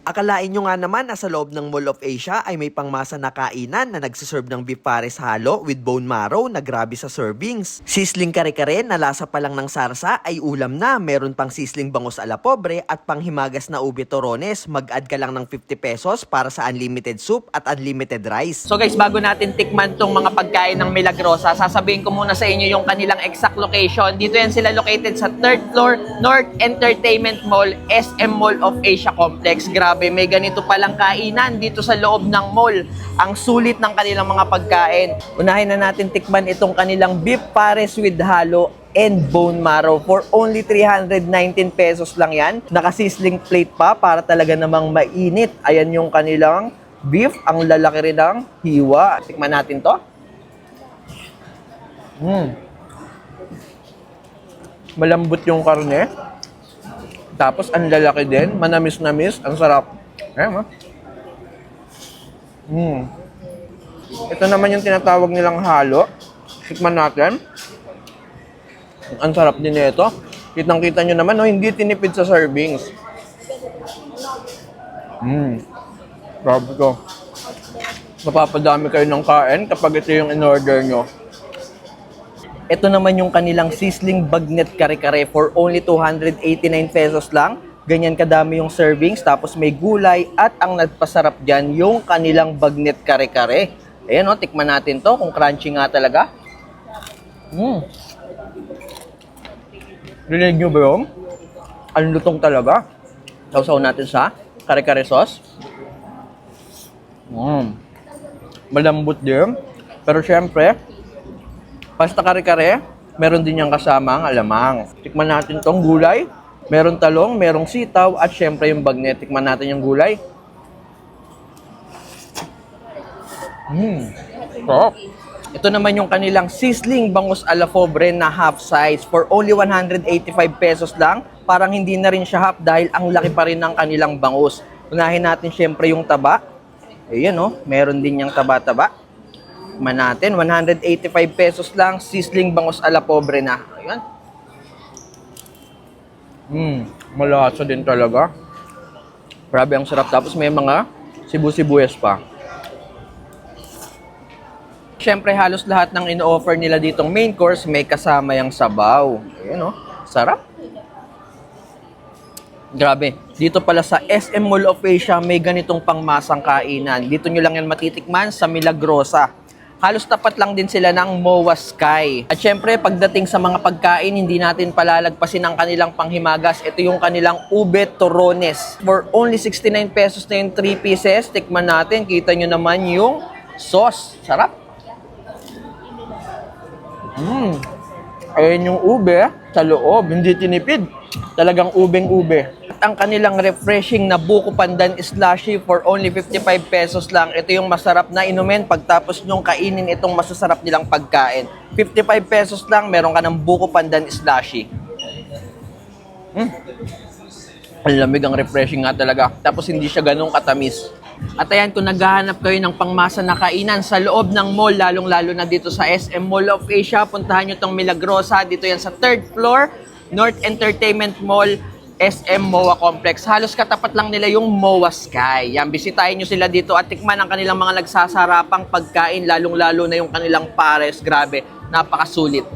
Akalain nyo nga naman na sa loob ng Mall of Asia ay may pangmasa na kainan na nagsiserve ng beef pares halo with bone marrow na grabe sa servings. Sisling kare-kare na lasa pa lang ng sarsa ay ulam na, meron pang sisling bangus ala pobre at panghimagas na ube torones. Mag-add ka lang ng 50 pesos para sa unlimited soup at unlimited rice. So guys, bago natin tikman tong mga pagkain ng Milagrosa, sasabihin ko muna sa inyo yung kanilang exact location. Dito yan sila located sa 3rd floor, North Entertainment Mall, SM Mall of Asia Complex. Grabe, may ganito palang kainan dito sa loob ng mall. Ang sulit ng kanilang mga pagkain. Unahin na natin tikman itong kanilang beef pares with halo and bone marrow. For only 319 pesos lang yan. Nakasisling plate pa para talaga namang mainit. Ayan yung kanilang beef. Ang lalaki rin ng hiwa. Tikman natin to. Malambot yung karne. Tapos ang lalaki din. Manamis-namis. Ang sarap. Ayan, Ito naman yung tinatawag nilang halo. Tikman natin. Ang sarap din nito. Kitang-kita nyo naman, hindi tinipid sa servings. Grabe ko. Mapapadami kayo ng kain kapag ito yung in-order nyo. Ito naman yung kanilang sisling bagnet kare-kare for only 289 pesos lang. Ganyan kadami yung servings, tapos may gulay at ang nagpasarap dyan yung kanilang bagnet kare-kare. Ayan tikman natin to kung crunchy nga talaga. Rinig nyo ba yun? Ang lutong talaga. Sausaw natin sa kare-kare sauce. Malambot din. Pero syempre, pasta kare-kare, meron din yung kasamang alamang. Tikman natin tong gulay. Meron talong, merong sitaw, at syempre yung bagnet. Tikman natin yung gulay. Sarap. Ito naman yung kanilang sisling bangus ala pobre na half size for only 185 pesos lang. Parang hindi na rin siya half dahil ang laki pa rin ng kanilang bangus. Unahin natin syempre yung taba. Ayan meron din yung taba-taba. Tikman natin, 185 pesos lang, sisling bangus ala pobre na. Ayan. Malasa din talaga. Grabe ang sarap. Tapos may mga sibu-sibuyas pa. Siyempre, halos lahat ng ino-offer nila ditong main course, may kasama yung sabaw. Ayan sarap. Grabe. Dito pala sa SM Mall of Asia, may ganitong pangmasang kainan. Dito nyo lang yan matitikman sa Milagrosa. Halos tapat lang din sila ng MOA Sky. At syempre, pagdating sa mga pagkain, hindi natin palalagpasin ang kanilang panghimagas. Ito yung kanilang ube torones. For only 69 pesos na yung 3 pieces. Tikman natin. Kita nyo naman yung sauce. Sarap. Ayan yung ube sa loob. Hindi tinipid. Talagang ubeng-ube. At ang kanilang refreshing na buko pandan slushy for only 55 pesos lang. Ito yung masarap na inumin pagtapos nyong kainin itong masasarap nilang pagkain. 55 pesos lang, meron ka ng buko pandan slushy. Ang lamig, ang refreshing nga talaga. Tapos hindi siya ganun katamis. At ayan, kung naghahanap kayo ng pangmasa na kainan sa loob ng mall, lalong-lalo na dito sa SM Mall of Asia, puntahan nyo itong Milagrosa. Dito yan sa 3rd floor, North Entertainment Mall, SM MOA Complex. Halos katapat lang nila yung MOA Sky. Yan, bisitahin nyo sila dito at tikman ang kanilang mga nagsasarapang pagkain, lalong-lalo na yung kanilang pares. Grabe, napakasulit.